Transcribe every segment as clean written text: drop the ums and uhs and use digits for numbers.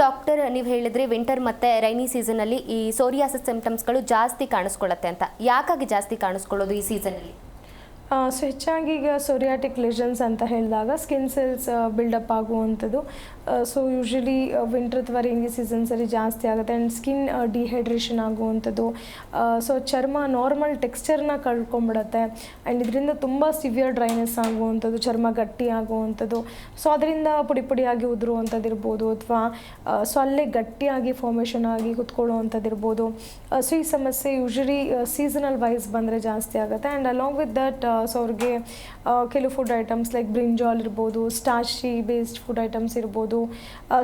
Doctor ನೀವು ಹೇಳಿದ್ರಿ winter ಮತ್ತು ರೈನಿ ಸೀಸನಲ್ಲಿ ಈ ಸೋರಿಯಾಸಿಸ್ ಸಿಂಪ್ಟಮ್ಸ್ಗಳು ಜಾಸ್ತಿ ಕಾಣಿಸ್ಕೊಳ್ಳುತ್ತೆ ಅಂತ. ಯಾಕಾಗಿ ಜಾಸ್ತಿ ಕಾಣಿಸ್ಕೊಳ್ಳೋದು ಈ ಸೀಸನಲ್ಲಿ? ಸೊ ಹೆಚ್ಚಾಗಿ ಈಗ ಸೋರಿಯಾಟಿಕ್ ಲೆಷನ್ಸ್ ಅಂತ ಹೇಳಿದಾಗ ಸ್ಕಿನ್ ಸೆಲ್ಸ್ ಬಿಲ್ಡಪ್ ಆಗುವಂಥದ್ದು. ಸೊ ಯೂಶ್ವಲಿ ವಿಂಟರ್ ಅಥವಾ ರೈನಿ ಸೀಸನ್ಸಲ್ಲಿ ಜಾಸ್ತಿ ಆಗುತ್ತೆ. ಆ್ಯಂಡ್ ಸ್ಕಿನ್ ಡಿಹೈಡ್ರೇಷನ್ ಆಗುವಂಥದ್ದು. ಸೊ ಚರ್ಮ ನಾರ್ಮಲ್ ಟೆಕ್ಸ್ಚರ್ನ ಕಳ್ಕೊಂಡ್ಬಿಡುತ್ತೆ. ಆ್ಯಂಡ್ ಇದರಿಂದ ತುಂಬ ಸಿವಿಯರ್ ಡ್ರೈನೆಸ್ ಆಗುವಂಥದ್ದು, ಚರ್ಮ ಗಟ್ಟಿ ಆಗುವಂಥದ್ದು. ಸೊ ಅದರಿಂದ ಪುಡಿ ಪುಡಿಯಾಗಿ ಉದುರುವಂಥದ್ದು ಇರ್ಬೋದು, ಅಥವಾ ಸೊ ಅಲ್ಲೇ ಗಟ್ಟಿಯಾಗಿ ಫಾರ್ಮೇಷನ್ ಆಗಿ ಕುತ್ಕೊಳ್ಳುವಂಥದ್ದು ಇರ್ಬೋದು. ಸೊ ಈ ಸಮಸ್ಯೆ ಯೂಶ್ವಲಿ ಸೀಸನಲ್ ವೈಸ್ ಬಂದರೆ ಜಾಸ್ತಿ ಆಗುತ್ತೆ. And along with that so ಅವ್ರಿಗೆ ಕೆಲವು ಫುಡ್ ಐಟಮ್ಸ್ ಲೈಕ್ ಬ್ರಿಂಜಾಲ್ ಇರ್ಬೋದು, ಸ್ಟಾರ್ಚಿ ಬೇಸ್ಡ್ ಫುಡ್ ಐಟಮ್ಸ್ ಇರ್ಬೋದು.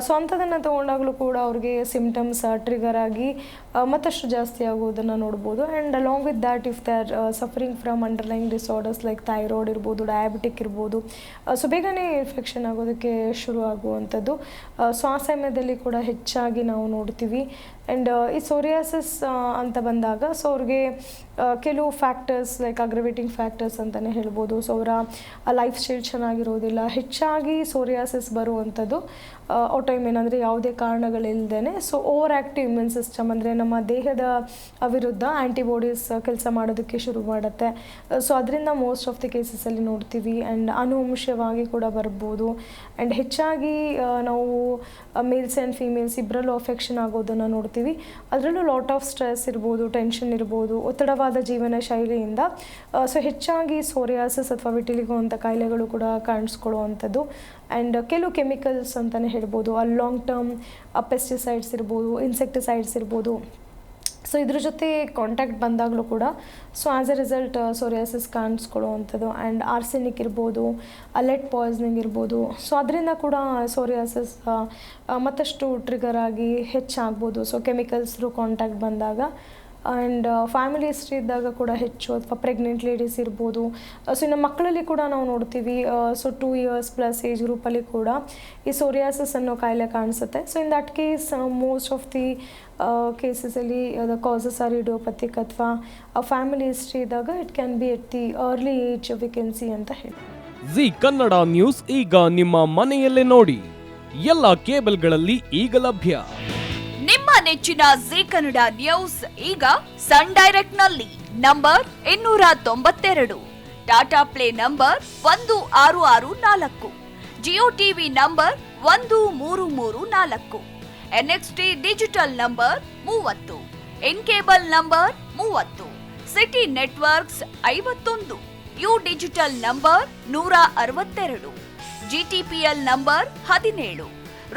ಸೊ ಅಂಥದನ್ನು ತೊಗೊಂಡಾಗಲೂ ಕೂಡ ಅವ್ರಿಗೆ ಸಿಮ್ಟಮ್ಸ್ ಟ್ರಿಗರ್ ಆಗಿ ಮತ್ತಷ್ಟು ಜಾಸ್ತಿ ಆಗೋದನ್ನು ನೋಡ್ಬೋದು. And along with that if they are suffering from underlying disorders like thyroid ಇರ್ಬೋದು, ಡಯಾಬಿಟಿಕ್ ಇರ್ಬೋದು, ಸೊ ಬೇಗನೆ ಇನ್ಫೆಕ್ಷನ್ ಆಗೋದಕ್ಕೆ ಶುರು ಆಗುವಂಥದ್ದು. ಸೊ ಆ ಸಮಯದಲ್ಲಿ ಕೂಡ ಹೆಚ್ಚಾಗಿ ನಾವು ನೋಡ್ತೀವಿ. ಆ್ಯಂಡ್ ಈ ಸೋರಿಯಾಸಿಸ್ ಅಂತ ಬಂದಾಗ ಸೊ ಅವ್ರಿಗೆ ಕೆಲವು ಫ್ಯಾಕ್ಟರ್ಸ್ ಲೈಕ್ ಅಗ್ರವೇಟಿಂಗ್ ಫ್ಯಾಕ್ಟರ್ಸ್ ಅಂತಲೇ ಹೇಳ್ಬೋದು. ಸೊ ಅವರ ಲೈಫ್ ಸ್ಟೈಲ್ ಚೆನ್ನಾಗಿರೋದಿಲ್ಲ. ಹೆಚ್ಚಾಗಿ ಸೋರಿಯಾಸಿಸ್ ಬರುವಂಥದ್ದು ಆಟೋಇಮ್ಯೂನ್ ಅಂದರೆ ಯಾವುದೇ ಕಾರಣಗಳಿಲ್ಲದೇ so over active immune system ಅಂದರೆ ನಮ್ಮ ದೇಹದ ವಿರುದ್ಧ ಆ್ಯಂಟಿಬಾಡೀಸ್ ಕೆಲಸ ಮಾಡೋದಕ್ಕೆ ಶುರು ಮಾಡುತ್ತೆ. ಸೊ ಅದರಿಂದ ಮೋಸ್ಟ್ ಆಫ್ ದಿ ಕೇಸಸಲ್ಲಿ ನೋಡ್ತೀವಿ. ಆ್ಯಂಡ್ ಅನುವಂಶವಾಗಿ ಕೂಡ ಬರ್ಬೋದು. ಆ್ಯಂಡ್ ಹೆಚ್ಚಾಗಿ ನಾವು ಮೇಲ್ಸ್ ಆ್ಯಂಡ್ ಫೀಮೇಲ್ಸ್ ಇಬ್ಬರಲ್ಲೂ ಅಫೆಕ್ಷನ್ ಆಗೋದನ್ನು ನೋಡ್ತೀವಿ. ಅದರಲ್ಲೂ ಲಾಟ್ ಆಫ್ ಸ್ಟ್ರೆಸ್ ಇರ್ಬೋದು, ಟೆನ್ಷನ್ ಇರ್ಬೋದು, ಒತ್ತಡವಾದ ಜೀವನ ಶೈಲಿಯಿಂದ ಸೊ ಹೆಚ್ಚಾಗಿ ಸೋರಿಯಾಸಿಸ್ ಅಥವಾ ವಿಟಿಲಿಗೋ ಅಂತ ಕಾಯಿಲೆಗಳು ಕೂಡ ಕಾಣಿಸ್ಕೊಳ್ಳುವಂಥದ್ದು. ಆ್ಯಂಡ್ ಕೆಲವು ಕೆಮಿಕಲ್ಸ್ ಅಂತಲೇ ಹೇಳ್ಬೋದು, ಲಾಂಗ್ ಟರ್ಮ್ ಪೆಸ್ಟಿಸೈಡ್ಸ್ ಇರ್ಬೋದು, ಇನ್ಸೆಕ್ಟಿಸೈಡ್ಸ್ ಇರ್ಬೋದು. ಸೊ ಇದ್ರ ಜೊತೆ ಕಾಂಟ್ಯಾಕ್ಟ್ ಬಂದಾಗಲೂ ಕೂಡ so as a result psoriasis ಕಾಣಿಸ್ಕೊಳ್ಳುವಂಥದ್ದು. ಆ್ಯಂಡ್ ಆರ್ಸೆನಿಕ್ ಇರ್ಬೋದು, ಲೆಡ್ ಪಾಯ್ಸನಿಂಗ್ ಇರ್ಬೋದು. ಸೊ ಅದರಿಂದ ಕೂಡ ಸೋರಿಯಾಸಿಸ್ ಮತ್ತಷ್ಟು ಟ್ರಿಗರ್ ಆಗಿ ಹೆಚ್ಚಾಗ್ಬೋದು. ಸೊ ಕೆಮಿಕಲ್ಸ್ ಥ್ರೂ ಕಾಂಟ್ಯಾಕ್ಟ್ ಬಂದಾಗ. ಆ್ಯಂಡ್ ಫ್ಯಾಮಿಲಿ ಹಿಸ್ಟ್ರಿ ಇದ್ದಾಗ ಕೂಡ ಹೆಚ್ಚು, ಅಥವಾ ಪ್ರೆಗ್ನೆಂಟ್ ಲೇಡೀಸ್ ಇರ್ಬೋದು. ಸೊ ಇನ್ನು ಮಕ್ಕಳಲ್ಲಿ ಕೂಡ ನಾವು ನೋಡ್ತೀವಿ. ಸೊ 2 years ಪ್ಲಸ್ ಏಜ್ ಗ್ರೂಪಲ್ಲಿ ಕೂಡ ಈ ಸೋರಿಯಾಸಿಸ್ ಅನ್ನೋ ಕಾಯಿಲೆ ಕಾಣಿಸುತ್ತೆ. So in that case most of the ಕೇಸಸಲ್ಲಿ ದ ಕಾಸಸ್ ಆರ್ ಇಡಿಯೋಪಥಿಕ್ ಅಥವಾ ಫ್ಯಾಮಿಲಿ ಹಿಸ್ಟ್ರಿ ಇದ್ದಾಗ it can be at the early age we can see ಅಂತ ಹೇಳಿ. ಜಿ ಕನ್ನಡ ನ್ಯೂಸ್ ಈಗ ನಿಮ್ಮ ಮನೆಯಲ್ಲೇ ನೋಡಿ. ಎಲ್ಲ ಕೇಬಲ್ಗಳಲ್ಲಿ ಈಗ ಲಭ್ಯ. ನಿಮ್ಮ ನೆಚ್ಚಿನ ಜಿ ಕನ್ನಡ ನ್ಯೂಸ್ ಈಗ ಸನ್ ಡೈರೆಕ್ಟ್ ನಲ್ಲಿ number 292, Tata play number 1664, Jio TV number 1334, NXT digital number 30, in cable number 30, city networks 51, U digital number 162, GTPL number 17,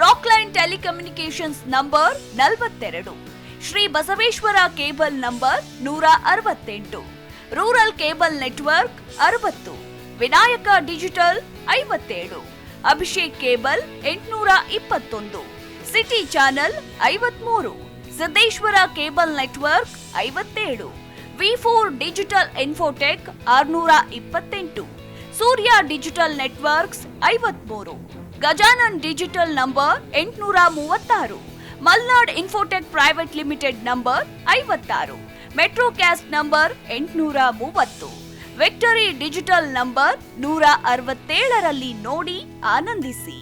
Rockline telecommunications number 42, Shri Basaveshwara cable number 168, rural cable network 60, Vinayaka digital 57, Abhishek cable 821, city channel 53, Siddeshwara cable network 57, V4 digital Infotech 628, Surya digital networks 53, Gajanan digital number 836, Malnad infotech private limited number 56, metrocast number 830, victory digital number 167ರಲ್ಲಿ ನೋಡಿ ಆನಂದಿಸಿ.